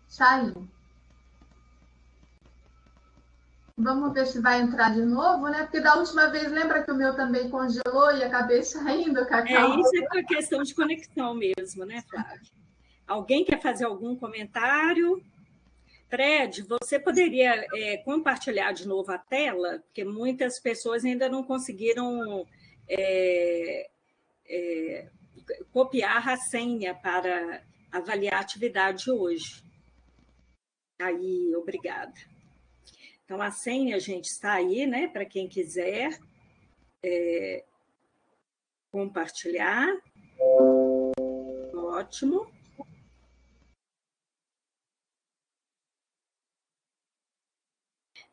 Speaker 2: Saiu. Vamos ver se vai entrar de novo, né? Porque da última vez, lembra que o meu também congelou e acabei saindo, Cacau?
Speaker 1: Isso é uma questão de conexão mesmo, né, Flávia? Alguém quer fazer algum comentário? Fred, você poderia compartilhar de novo a tela? Porque muitas pessoas ainda não conseguiram copiar a senha para avaliar a atividade de hoje. Aí, obrigada. Então, a senha, gente, está aí, né? Para quem quiser compartilhar. Ótimo.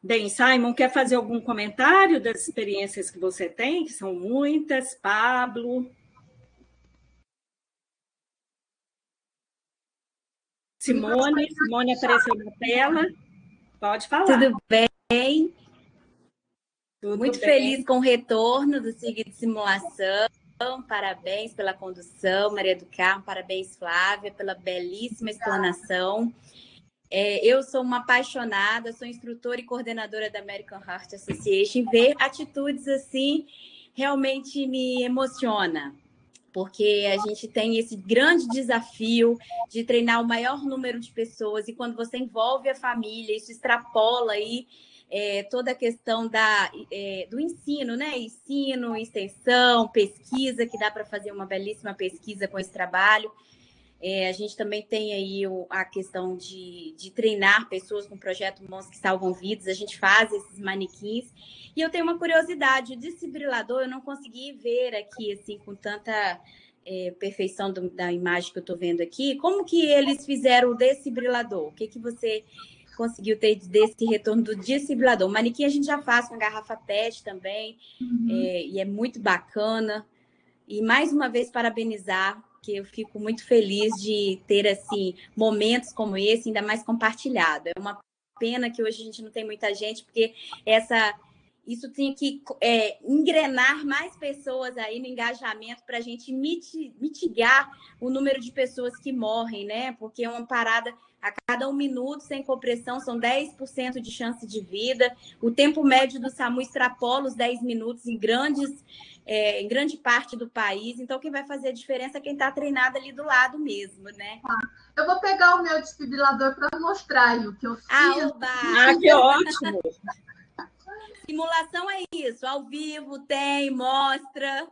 Speaker 1: Bem, Simon, quer fazer algum comentário das experiências que você tem, que são muitas? Pablo? Simone apareceu na tela. Pode falar.
Speaker 4: Tudo bem? Muito feliz com o retorno do SIG de simulação. Parabéns pela condução, Maria do Carmo. Parabéns, Flávia, pela belíssima explanação. Eu sou uma apaixonada, sou instrutora e coordenadora da American Heart Association. Ver atitudes assim realmente me emociona, porque a gente tem esse grande desafio de treinar o maior número de pessoas, e quando você envolve a família, isso extrapola aí toda a questão do ensino, né? Ensino, extensão, pesquisa, que dá para fazer uma belíssima pesquisa com esse trabalho. A gente também tem aí a questão de treinar pessoas com o projeto Mãos que Salvam Vidas. A gente faz esses manequins. E eu tenho uma curiosidade, o desfibrilador eu não consegui ver aqui assim com tanta perfeição da imagem que eu estou vendo aqui. Como que eles fizeram o desfibrilador? O que você conseguiu ter desse retorno do desfibrilador? O manequim a gente já faz com garrafa PET também, e é muito bacana. E mais uma vez parabenizar, que eu fico muito feliz de ter assim momentos como esse, ainda mais compartilhado. É uma pena que hoje a gente não tem muita gente, porque isso tinha que engrenar mais pessoas aí no engajamento para a gente mitigar o número de pessoas que morrem, né? Porque é uma parada a cada 1 minuto sem compressão, são 10% de chance de vida. O tempo médio do SAMU extrapola os 10 minutos em grande parte do país. Então, quem vai fazer a diferença é quem está treinado ali do lado mesmo, né?
Speaker 2: Eu vou pegar o meu desfibrilador para mostrar aí o que eu fiz.
Speaker 1: Que ótimo!
Speaker 4: Simulação é isso, ao vivo, tem, mostra.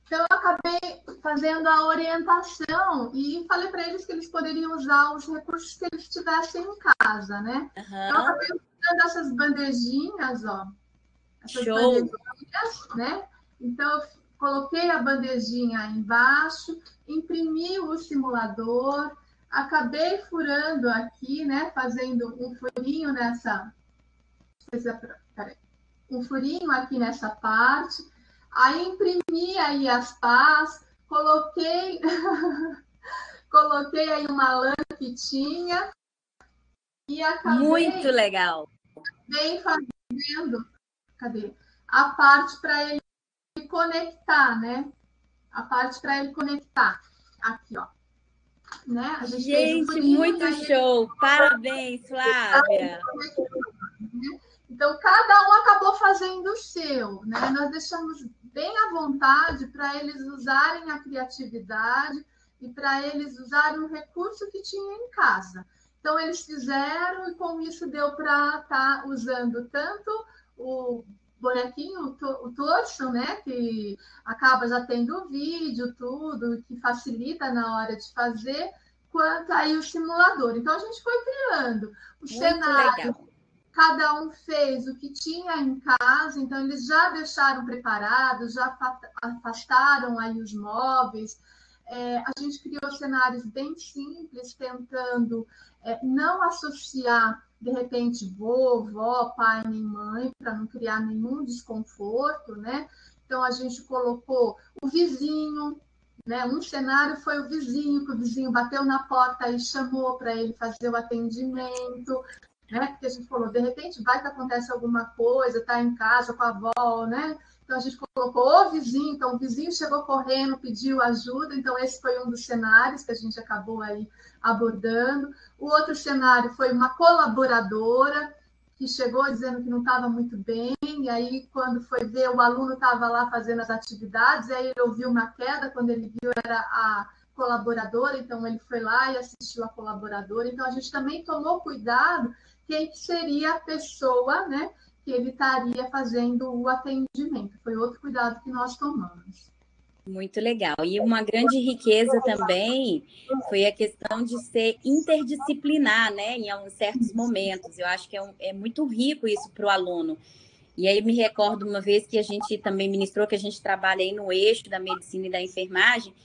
Speaker 2: Então, eu acabei fazendo a orientação e falei para eles que eles poderiam usar os recursos que eles tivessem em casa, né? Então, eu acabei usando essas bandejinhas, ó. Essas bandejinhas, né? Então, eu coloquei a bandejinha embaixo, imprimi o simulador, acabei furando aqui, né? Fazendo um furinho nessa... Peraí. um furinho aqui nessa parte, aí imprimi aí as pás, coloquei, coloquei aí uma lã que tinha e acabei
Speaker 4: muito legal.
Speaker 2: bem fazendo, cadê? A parte para ele conectar, né? A parte para ele conectar. Aqui, ó. Né? A gente fez um furinho,
Speaker 4: muito show! Parabéns, Flávia!
Speaker 2: Então, cada um acabou fazendo o seu, né? Nós deixamos bem à vontade para eles usarem a criatividade e para eles usarem o recurso que tinham em casa. Então, eles fizeram e com isso deu para estar usando tanto o bonequinho, o torso, né? Que acaba já tendo o vídeo, tudo, que facilita na hora de fazer, quanto aí o simulador. Então, a gente foi criando o cenário.
Speaker 4: Legal.
Speaker 2: Cada um fez o que tinha em casa, então eles já deixaram preparados, já afastaram aí os móveis. A gente criou cenários bem simples, tentando não associar, de repente, vovó, pai nem mãe, para não criar nenhum desconforto, né? Então, a gente colocou o vizinho, né? Um cenário foi o vizinho, que o vizinho bateu na porta e chamou para ele fazer o atendimento. Né? Porque a gente falou, de repente vai que acontece alguma coisa, tá em casa com a avó, né? Então a gente colocou o vizinho, então o vizinho chegou correndo, pediu ajuda, então esse foi um dos cenários que a gente acabou aí abordando. O outro cenário foi uma colaboradora que chegou dizendo que não estava muito bem, e aí quando foi ver, o aluno estava lá fazendo as atividades, aí ele ouviu uma queda, quando ele viu era a colaboradora, então ele foi lá e assistiu a colaboradora. Então a gente também tomou cuidado quem seria a pessoa, né, que ele estaria fazendo o atendimento. Foi outro cuidado que nós tomamos.
Speaker 4: Muito legal. E uma grande riqueza também foi a questão de ser interdisciplinar, né, em certos momentos. Eu acho que é muito rico isso para o aluno. E aí me recordo uma vez que a gente também ministrou, que a gente trabalha aí no eixo da medicina e da enfermagem,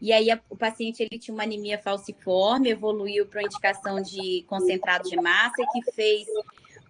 Speaker 4: e aí o paciente ele tinha uma anemia falciforme, evoluiu para uma indicação de concentrado de massa, que fez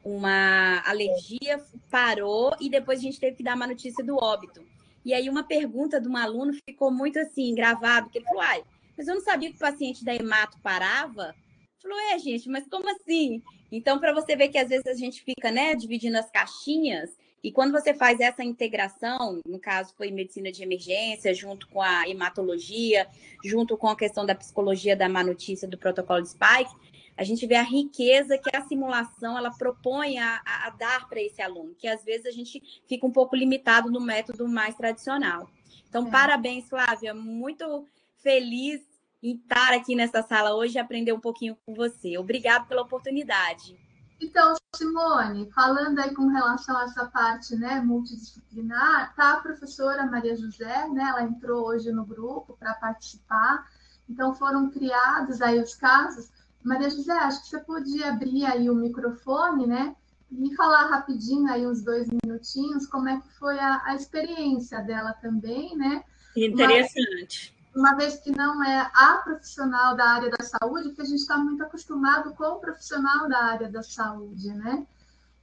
Speaker 4: uma alergia, parou, e depois a gente teve que dar uma notícia do óbito. E aí uma pergunta de um aluno ficou muito assim, gravado, que ele falou, mas eu não sabia que o paciente da hemato parava? Falou, gente, mas como assim? Então, para você ver que às vezes a gente fica, né, dividindo as caixinhas, e quando você faz essa integração, no caso foi medicina de emergência, junto com a hematologia, junto com a questão da psicologia da má notícia do protocolo de Spike, a gente vê a riqueza que a simulação ela propõe a dar para esse aluno, que às vezes a gente fica um pouco limitado no método mais tradicional. Então, parabéns, Flávia, muito feliz em estar aqui nessa sala hoje e aprender um pouquinho com você. Obrigada pela oportunidade.
Speaker 2: Então, Simone, falando aí com relação a essa parte, né, multidisciplinar, tá a professora Maria José, né, ela entrou hoje no grupo para participar, então foram criados aí os casos. Maria José, acho que você podia abrir aí o microfone, né, e falar rapidinho aí uns 2 minutinhos como é que foi a experiência dela também, né?
Speaker 1: Interessante.
Speaker 2: Uma vez que não é a profissional da área da saúde, porque a gente está muito acostumado com o profissional da área da saúde, né?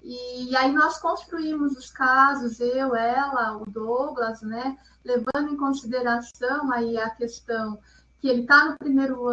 Speaker 2: E aí nós construímos os casos, eu, ela, o Douglas, né? Levando em consideração aí a questão que ele está no primeiro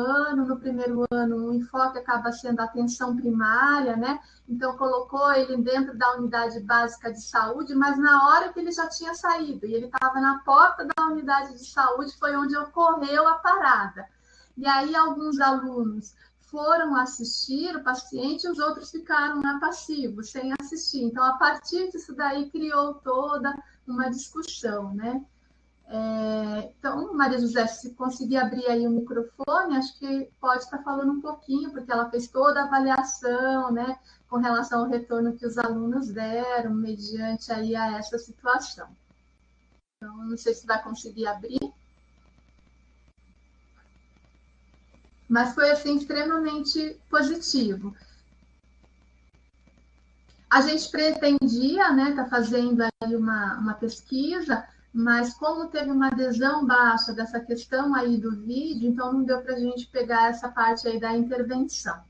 Speaker 2: ano o enfoque acaba sendo a atenção primária, né? Então, colocou ele dentro da unidade básica de saúde, mas na hora que ele já tinha saído, e ele estava na porta da unidade de saúde, foi onde ocorreu a parada. E aí, alguns alunos foram assistir o paciente e os outros ficaram na passivo, sem assistir. Então, a partir disso daí, criou toda uma discussão, né? Então, Maria José, se conseguir abrir aí o microfone, acho que pode estar falando um pouquinho, porque ela fez toda a avaliação, né, com relação ao retorno que os alunos deram, mediante aí a essa situação. Então, não sei se vai conseguir abrir. Mas foi, assim, extremamente positivo. A gente pretendia, né, estar fazendo aí uma pesquisa, mas como teve uma adesão baixa dessa questão aí do vídeo, então não deu para a gente pegar essa parte aí da intervenção,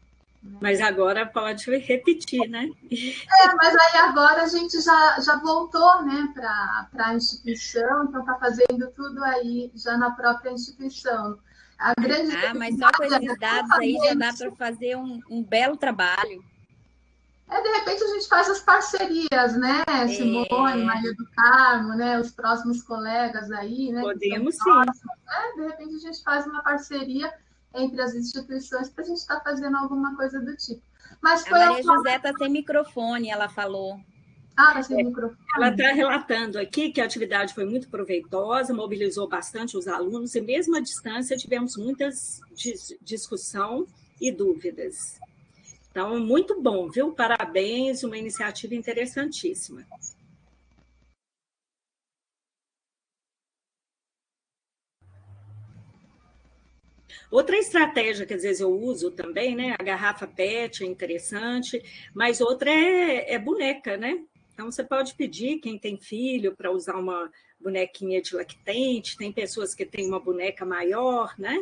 Speaker 1: Mas agora pode repetir, né?
Speaker 2: Mas aí agora a gente já voltou, né, para a instituição, então está fazendo tudo aí já na própria instituição.
Speaker 4: Mas só com esses dados aí já dá para fazer um belo trabalho.
Speaker 2: De repente a gente faz as parcerias, né, Simone, Maria do Carmo, né, os próximos colegas aí, né?
Speaker 1: Podemos sim.
Speaker 2: De repente a gente faz uma parceria entre as instituições para a gente estar fazendo alguma coisa do tipo. Mas foi
Speaker 4: a Maria José está sem microfone, ela falou.
Speaker 2: Está sem microfone.
Speaker 1: Ela está relatando aqui que a atividade foi muito proveitosa, mobilizou bastante os alunos, e mesmo à distância tivemos muitas discussão e dúvidas. Então, muito bom, viu? Parabéns, uma iniciativa interessantíssima. Outra estratégia que às vezes eu uso também, né? A garrafa PET é interessante, mas outra é boneca, né? Então, você pode pedir, quem tem filho, para usar uma bonequinha de lactente, tem pessoas que têm uma boneca maior, né?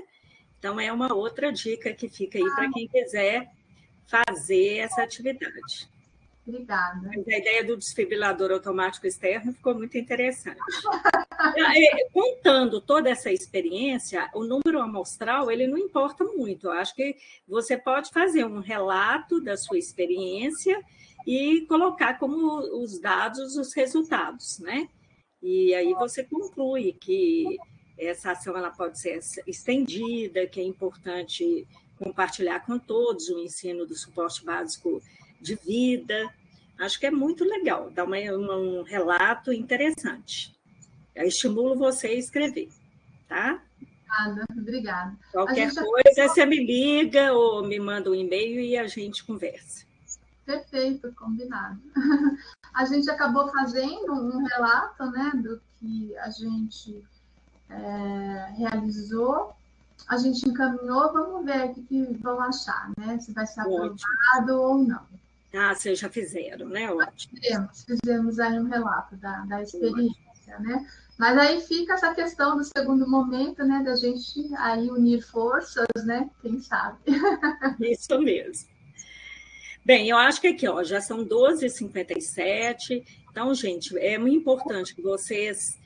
Speaker 1: Então, é uma outra dica que fica aí para quem quiser fazer essa atividade.
Speaker 2: Obrigada.
Speaker 1: Mas a ideia do desfibrilador automático externo ficou muito interessante. Contando toda essa experiência, o número amostral ele não importa muito. Eu acho que você pode fazer um relato da sua experiência e colocar como os dados os resultados, né? E aí você conclui que essa ação ela pode ser estendida, que é importante compartilhar com todos o ensino do suporte básico de vida. Acho que é muito legal, dá um relato interessante. Eu estimulo você a escrever, tá?
Speaker 2: Obrigada.
Speaker 1: Qualquer coisa, você me liga ou me manda um e-mail e a gente conversa.
Speaker 2: Perfeito, combinado. A gente acabou fazendo um relato, né, do que a gente realizou. A gente encaminhou, vamos ver o que vão achar, né? Se vai ser aprovado ou não.
Speaker 1: Vocês já fizeram, né? Ótimo.
Speaker 2: Fizemos aí um relato da experiência, né? Mas aí fica essa questão do segundo momento, né? Da gente aí unir forças, né? Quem sabe?
Speaker 1: Isso mesmo. Bem, eu acho que aqui, ó, já são 12h57. Então, gente, é muito importante que vocês,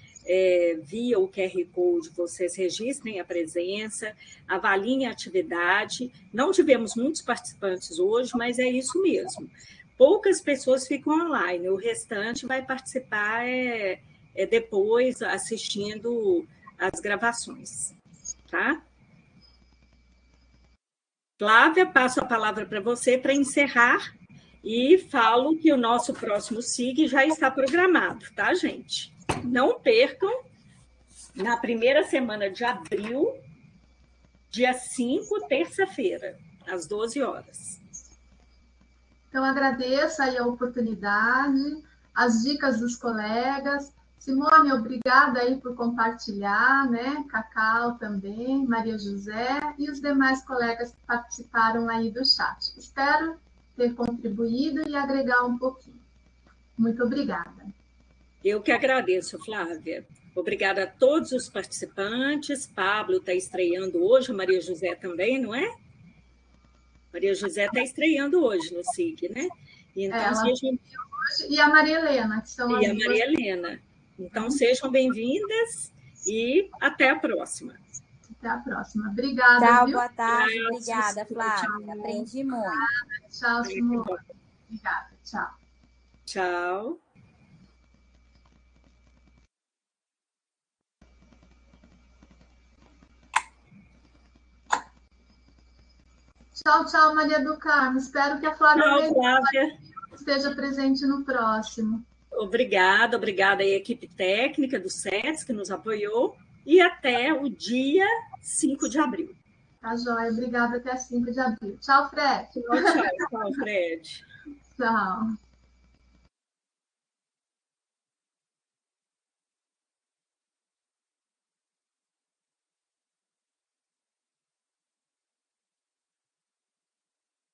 Speaker 1: via o QR Code, vocês registrem a presença, avaliem a atividade. Não tivemos muitos participantes hoje, mas é isso mesmo. Poucas pessoas ficam online, o restante vai participar depois, assistindo as gravações, tá? Flávia, passo a palavra para você para encerrar e falo que o nosso próximo SIG já está programado, tá, gente? Não percam, na primeira semana de abril, dia 5, terça-feira, às 12 horas.
Speaker 2: Então, agradeço aí a oportunidade, as dicas dos colegas. Simone, obrigada aí por compartilhar, né? Cacau também, Maria José e os demais colegas que participaram aí do chat. Espero ter contribuído e agregar um pouquinho. Muito obrigada.
Speaker 1: Eu que agradeço, Flávia. Obrigada a todos os participantes. Pablo está estreando hoje, a Maria José também, não é? Maria José está estreando hoje no SIG, né? Então,
Speaker 2: hoje, e a Maria Helena, que são
Speaker 1: as duas. Maria Helena. Então, sejam bem-vindas e até a próxima.
Speaker 2: Até a próxima. Obrigada.
Speaker 4: Tchau, boa tarde. Obrigada, Flávia. Aprendi muito.
Speaker 2: Tchau, Simone. Obrigada. Tchau.
Speaker 1: Tchau.
Speaker 2: Tchau, Maria do Carmo. Espero que a Flávia esteja presente no próximo.
Speaker 1: Obrigada aí à equipe técnica do SETS que nos apoiou e até o dia 5 de abril.
Speaker 2: Tá joia, obrigada, até 5 de abril. Tchau, Fred.
Speaker 1: Tchau, Fred.
Speaker 2: Tchau.